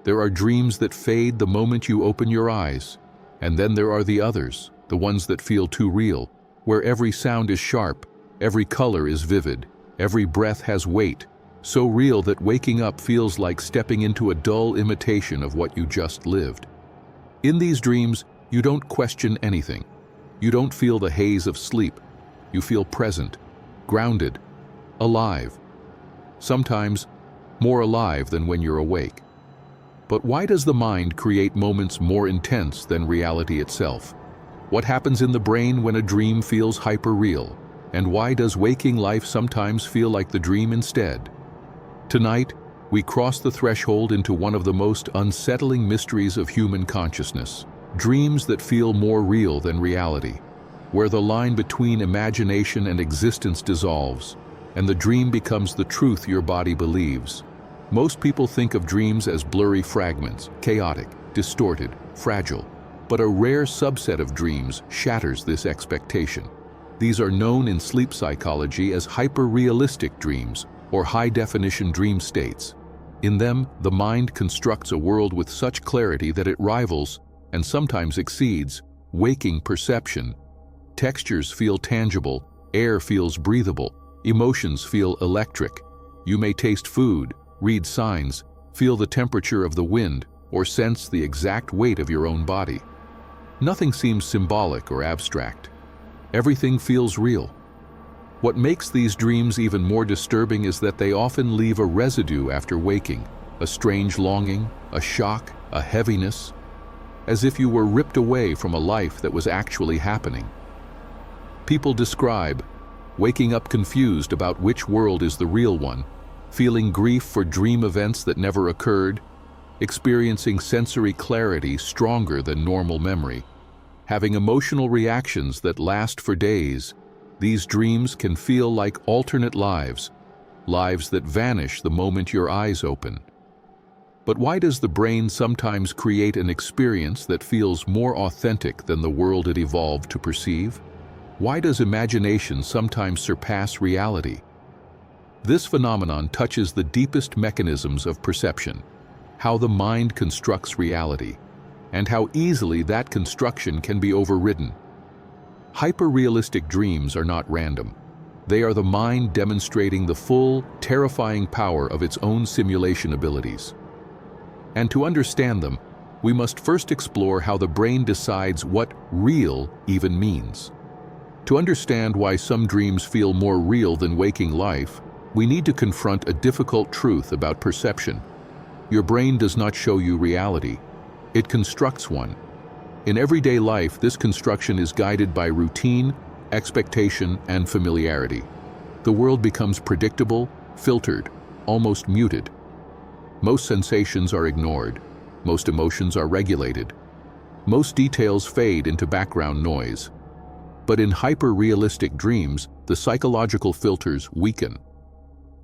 There are dreams that fade the moment you open your eyes. And then there are the others, the ones that feel too real, where every sound is sharp, every color is vivid, every breath has weight, so real that waking up feels like stepping into a dull imitation of what you just lived. In these dreams, you don't question anything. You don't feel the haze of sleep. You feel present, grounded, alive. Sometimes more alive than when you're awake. But why does the mind create moments more intense than reality itself? What happens in the brain when a dream feels hyper-real? And why does waking life sometimes feel like the dream instead? Tonight, we cross the threshold into one of the most unsettling mysteries of human consciousness. Dreams that feel more real than reality, where the line between imagination and existence dissolves, and the dream becomes the truth your body believes. Most people think of dreams as blurry fragments, chaotic, distorted, fragile. But a rare subset of dreams shatters this expectation. These are known in sleep psychology as hyper-realistic dreams, or high-definition dream states. In them, the mind constructs a world with such clarity that it rivals, and sometimes exceeds, waking perception. Textures feel tangible, air feels breathable, emotions feel electric. You may taste food, read signs, feel the temperature of the wind, or sense the exact weight of your own body. Nothing seems symbolic or abstract. Everything feels real. What makes these dreams even more disturbing is that they often leave a residue after waking, a strange longing, a shock, a heaviness, as if you were ripped away from a life that was actually happening. People describe waking up confused about which world is the real one, feeling grief for dream events that never occurred, experiencing sensory clarity stronger than normal memory, having emotional reactions that last for days. These dreams can feel like alternate lives, lives that vanish the moment your eyes open. But why does the brain sometimes create an experience that feels more authentic than the world it evolved to perceive? Why does imagination sometimes surpass reality? This phenomenon touches the deepest mechanisms of perception, how the mind constructs reality, and how easily that construction can be overridden. Hyper-realistic dreams are not random. They are the mind demonstrating the full, terrifying power of its own simulation abilities. And to understand them, we must first explore how the brain decides what real even means. To understand why some dreams feel more real than waking life, we need to confront a difficult truth about perception. Your brain does not show you reality. It constructs one. In everyday life, this construction is guided by routine, expectation, and familiarity. The world becomes predictable, filtered, almost muted. Most sensations are ignored. Most emotions are regulated. Most details fade into background noise. But in hyper-realistic dreams, the psychological filters weaken.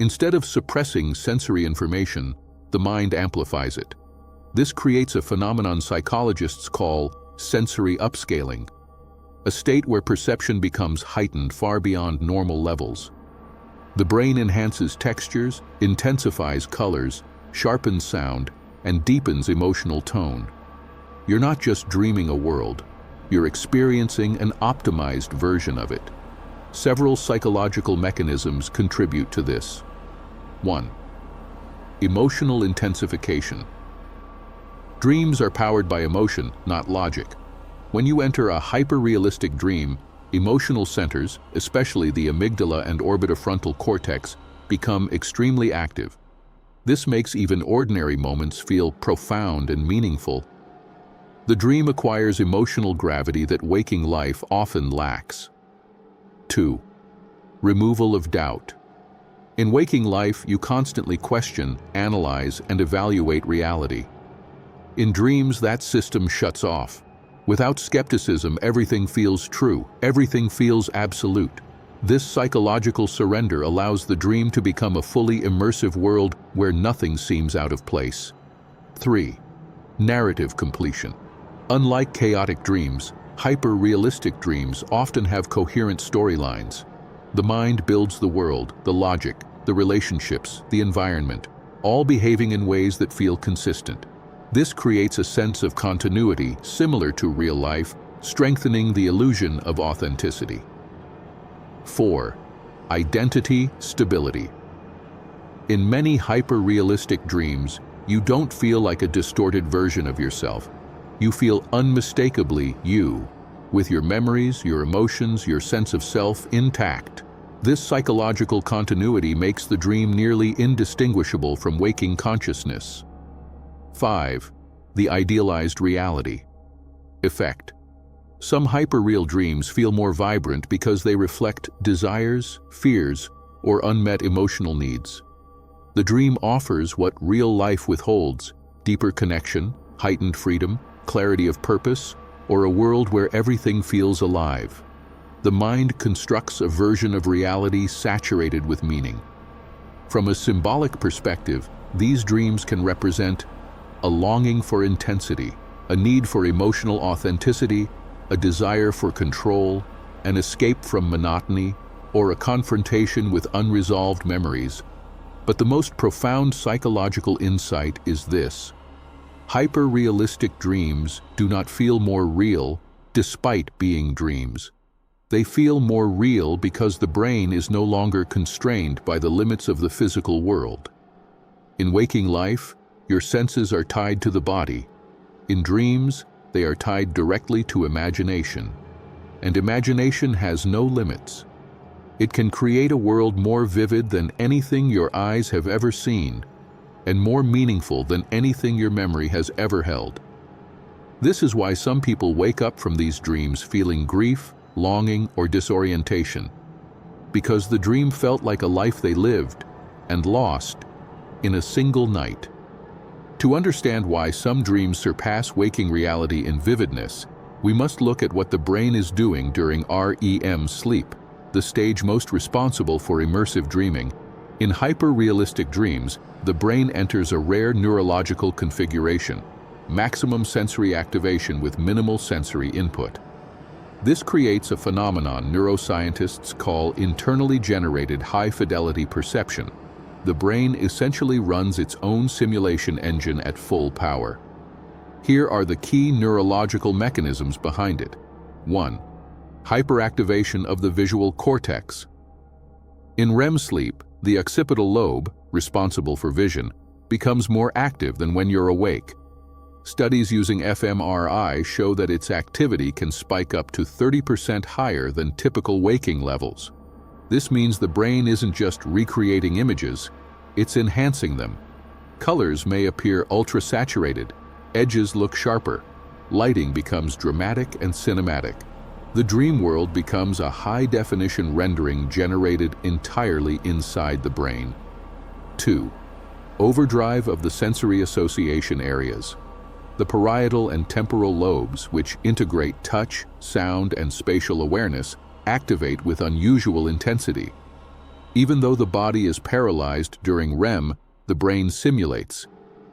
Instead of suppressing sensory information, the mind amplifies it. This creates a phenomenon psychologists call sensory upscaling, a state where perception becomes heightened far beyond normal levels. The brain enhances textures, intensifies colors, sharpens sound, and deepens emotional tone. You're not just dreaming a world, you're experiencing an optimized version of it. Several psychological mechanisms contribute to this. 1. Emotional intensification. Dreams are powered by emotion, not logic. When you enter a hyper-realistic dream, emotional centers, especially the amygdala and orbitofrontal cortex, become extremely active. This makes even ordinary moments feel profound and meaningful. The dream acquires emotional gravity that waking life often lacks. 2. Removal of doubt. In waking life, you constantly question, analyze, and evaluate reality. In dreams, that system shuts off. Without skepticism, everything feels true. Everything feels absolute. This psychological surrender allows the dream to become a fully immersive world where nothing seems out of place. 3. Narrative completion. Unlike chaotic dreams, hyper-realistic dreams often have coherent storylines. The mind builds the world, the logic, the relationships, the environment, all behaving in ways that feel consistent. This creates a sense of continuity similar to real life, strengthening the illusion of authenticity. 4. Identity stability. In many hyper-realistic dreams, you don't feel like a distorted version of yourself. You feel unmistakably you, with your memories, your emotions, your sense of self intact. This psychological continuity makes the dream nearly indistinguishable from waking consciousness. 5. The idealized reality effect. Some hyperreal dreams feel more vibrant because they reflect desires, fears, or unmet emotional needs. The dream offers what real life withholds: deeper connection, heightened freedom, clarity of purpose, or a world where everything feels alive. The mind constructs a version of reality saturated with meaning. From a symbolic perspective, these dreams can represent a longing for intensity, a need for emotional authenticity, a desire for control, an escape from monotony, or a confrontation with unresolved memories. But the most profound psychological insight is this: hyper-realistic dreams do not feel more real despite being dreams. They feel more real because the brain is no longer constrained by the limits of the physical world. In waking life, your senses are tied to the body. In dreams, they are tied directly to imagination. And imagination has no limits. It can create a world more vivid than anything your eyes have ever seen, and more meaningful than anything your memory has ever held. This is why some people wake up from these dreams feeling grief, longing, or disorientation, because the dream felt like a life they lived and lost in a single night. To understand why some dreams surpass waking reality in vividness, we must look at what the brain is doing during REM sleep, the stage most responsible for immersive dreaming. In hyper-realistic dreams, the brain enters a rare neurological configuration: maximum sensory activation with minimal sensory input. This creates a phenomenon neuroscientists call internally generated high-fidelity perception. The brain essentially runs its own simulation engine at full power. Here are the key neurological mechanisms behind it. 1. Hyperactivation of the visual cortex. In REM sleep, the occipital lobe, responsible for vision, becomes more active than when you're awake. Studies using fMRI show that its activity can spike up to 30% higher than typical waking levels. This means the brain isn't just recreating images, it's enhancing them. Colors may appear ultra-saturated, edges look sharper, lighting becomes dramatic and cinematic. The dream world becomes a high-definition rendering generated entirely inside the brain. 2. Overdrive of the sensory association areas. The parietal and temporal lobes, which integrate touch, sound, and spatial awareness, activate with unusual intensity. Even though the body is paralyzed during REM, the brain simulates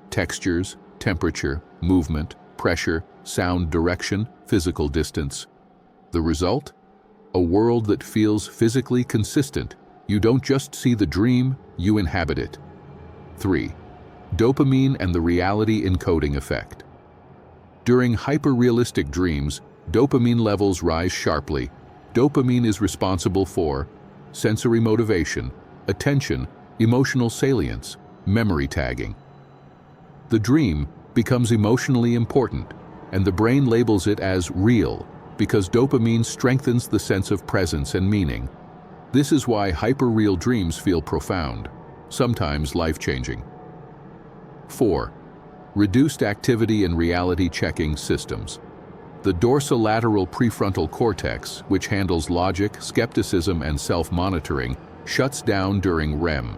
textures, temperature, movement, pressure, sound direction, physical distance. The result? A world that feels physically consistent. You don't just see the dream, you inhabit it. 3. Dopamine and the reality encoding effect. During hyper-realistic dreams, dopamine levels rise sharply. Dopamine is responsible for sensory motivation, attention, emotional salience, memory tagging. The dream becomes emotionally important, and the brain labels it as real because dopamine strengthens the sense of presence and meaning. This is why hyper-real dreams feel profound, sometimes life-changing. 4. Reduced activity in reality-checking systems. The dorsolateral prefrontal cortex, which handles logic, skepticism, and self-monitoring, shuts down during REM.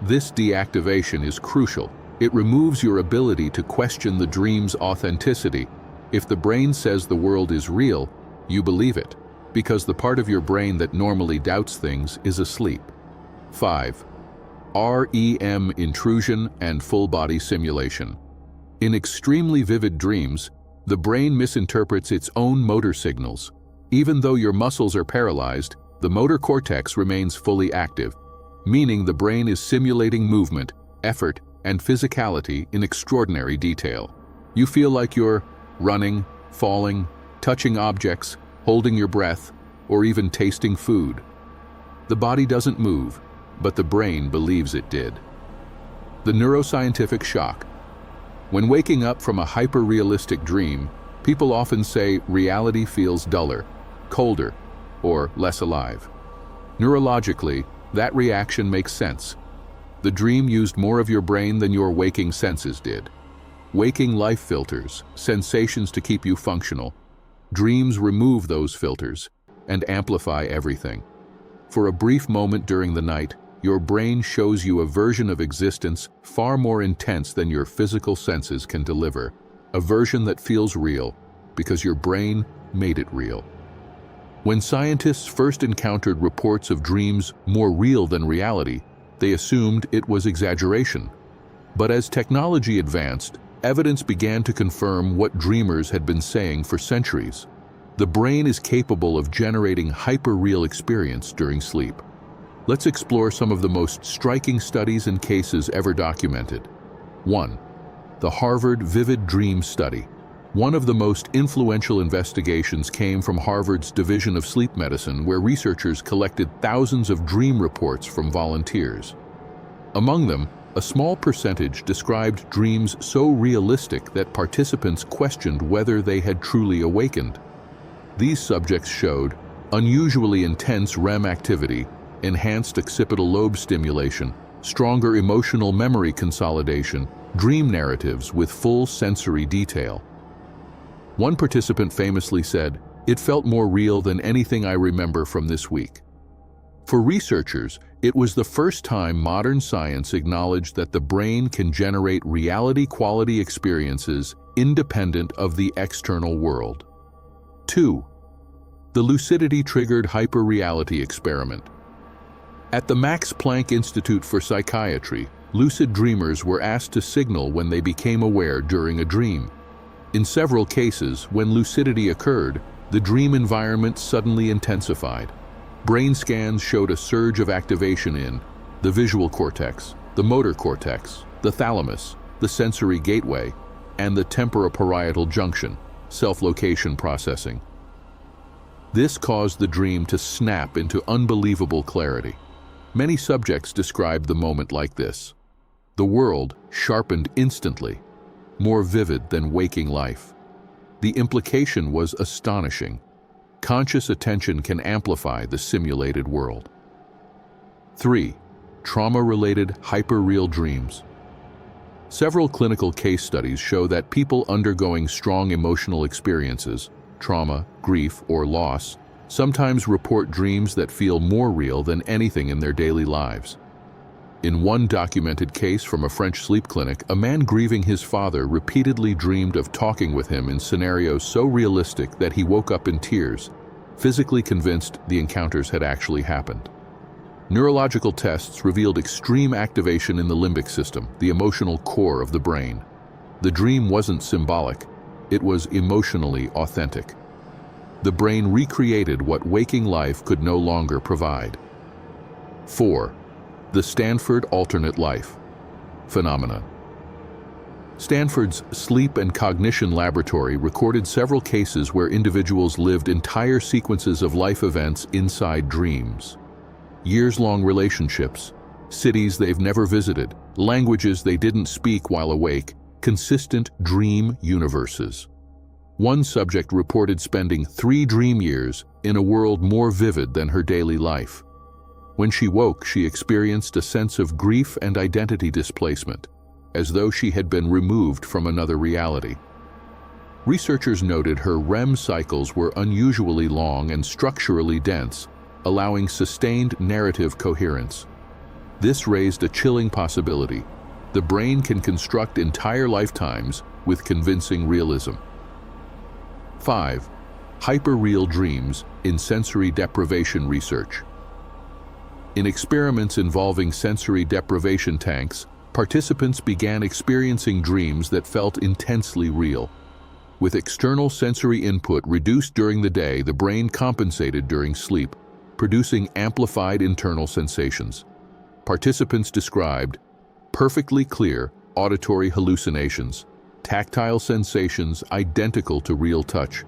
This deactivation is crucial. It removes your ability to question the dream's authenticity. If the brain says the world is real, you believe it, because the part of your brain that normally doubts things is asleep. 5. REM intrusion and full-body simulation. In extremely vivid dreams, the brain misinterprets its own motor signals. Even though your muscles are paralyzed, the motor cortex remains fully active, meaning the brain is simulating movement, effort, and physicality in extraordinary detail. You feel like you're running, falling, touching objects, holding your breath, or even tasting food. The body doesn't move, but the brain believes it did. The neuroscientific shock. When waking up from a hyper-realistic dream, people often say reality feels duller, colder, or less alive. Neurologically, that reaction makes sense. The dream used more of your brain than your waking senses did. Waking life filters sensations to keep you functional. Dreams remove those filters and amplify everything. For a brief moment during the night, your brain shows you a version of existence far more intense than your physical senses can deliver, a version that feels real because your brain made it real. When scientists first encountered reports of dreams more real than reality, they assumed it was exaggeration. But as technology advanced, evidence began to confirm what dreamers had been saying for centuries. The brain is capable of generating hyper-real experience during sleep. Let's explore some of the most striking studies and cases ever documented. 1. The Harvard Vivid Dream Study. One of the most influential investigations came from Harvard's Division of Sleep Medicine, where researchers collected thousands of dream reports from volunteers. Among them, a small percentage described dreams so realistic that participants questioned whether they had truly awakened. These subjects showed unusually intense REM activity, enhanced occipital lobe stimulation, stronger emotional memory consolidation, dream narratives with full sensory detail. One participant famously said, "It felt more real than anything I remember from this week." For researchers, it was the first time modern science acknowledged that the brain can generate reality-quality experiences independent of the external world. 2. The lucidity-triggered hyperreality experiment. At the Max Planck Institute for Psychiatry, lucid dreamers were asked to signal when they became aware during a dream. In several cases, when lucidity occurred, the dream environment suddenly intensified. Brain scans showed a surge of activation in the visual cortex, the motor cortex, the thalamus, the sensory gateway, and the temporoparietal junction, self-location processing. This caused the dream to snap into unbelievable clarity. Many subjects described the moment like this: the world sharpened instantly, more vivid than waking life. The implication was astonishing. Conscious attention can amplify the simulated world. 3. Trauma-related hyper-real dreams. Several clinical case studies show that people undergoing strong emotional experiences, trauma, grief, or loss, sometimes report dreams that feel more real than anything in their daily lives. In one documented case from a French sleep clinic, a man grieving his father repeatedly dreamed of talking with him in scenarios so realistic that he woke up in tears, physically convinced the encounters had actually happened. Neurological tests revealed extreme activation in the limbic system, the emotional core of the brain. The dream wasn't symbolic, it was emotionally authentic. The brain recreated what waking life could no longer provide. 4. The Stanford alternate life phenomenon. Stanford's Sleep and Cognition Laboratory recorded several cases where individuals lived entire sequences of life events inside dreams. Years-long relationships, cities they've never visited, languages they didn't speak while awake, consistent dream universes. One subject reported spending 3 dream years in a world more vivid than her daily life. When she woke, she experienced a sense of grief and identity displacement, as though she had been removed from another reality. Researchers noted her REM cycles were unusually long and structurally dense, allowing sustained narrative coherence. This raised a chilling possibility. The brain can construct entire lifetimes with convincing realism. 5. Hyperreal dreams in sensory deprivation research. In experiments involving sensory deprivation tanks, participants began experiencing dreams that felt intensely real. With external sensory input reduced during the day, the brain compensated during sleep, producing amplified internal sensations. Participants described perfectly clear auditory hallucinations, tactile sensations identical to real touch,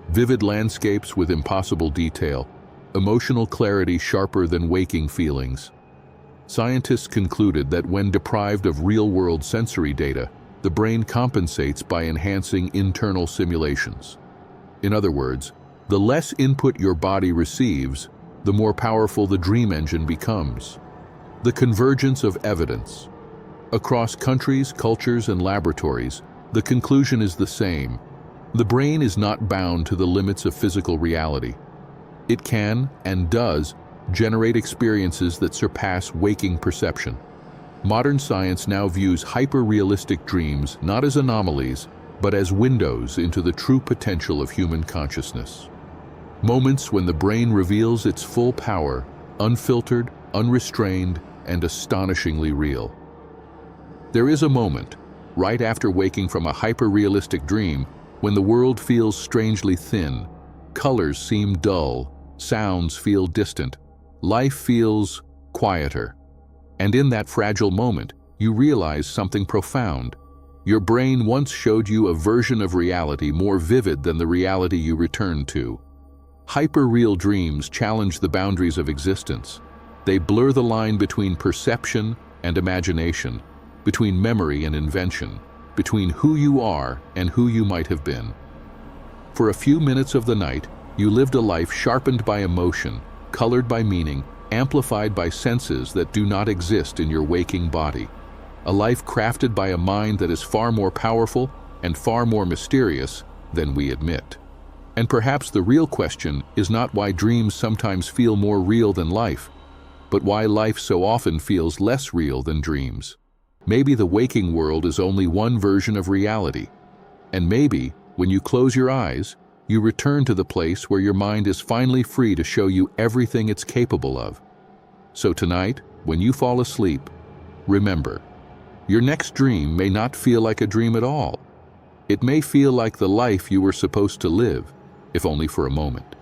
vivid landscapes with impossible detail, emotional clarity sharper than waking feelings. Scientists concluded that when deprived of real-world sensory data, the brain compensates by enhancing internal simulations. In other words, the less input your body receives, the more powerful the dream engine becomes. The convergence of evidence. Across countries, cultures, and laboratories, the conclusion is the same. The brain is not bound to the limits of physical reality. It can, and does, generate experiences that surpass waking perception. Modern science now views hyper-realistic dreams not as anomalies, but as windows into the true potential of human consciousness. Moments when the brain reveals its full power, unfiltered, unrestrained, and astonishingly real. There is a moment, right after waking from a hyper-realistic dream, when the world feels strangely thin, colors seem dull, sounds feel distant, life feels quieter. And in that fragile moment, you realize something profound. Your brain once showed you a version of reality more vivid than the reality you returned to. Hyper-real dreams challenge the boundaries of existence. They blur the line between perception and imagination, between memory and invention, between who you are and who you might have been. For a few minutes of the night, you lived a life sharpened by emotion, colored by meaning, amplified by senses that do not exist in your waking body. A life crafted by a mind that is far more powerful and far more mysterious than we admit. And perhaps the real question is not why dreams sometimes feel more real than life, but why life so often feels less real than dreams. Maybe the waking world is only one version of reality. And maybe, when you close your eyes, you return to the place where your mind is finally free to show you everything it's capable of. So tonight, when you fall asleep, remember, your next dream may not feel like a dream at all. It may feel like the life you were supposed to live, if only for a moment.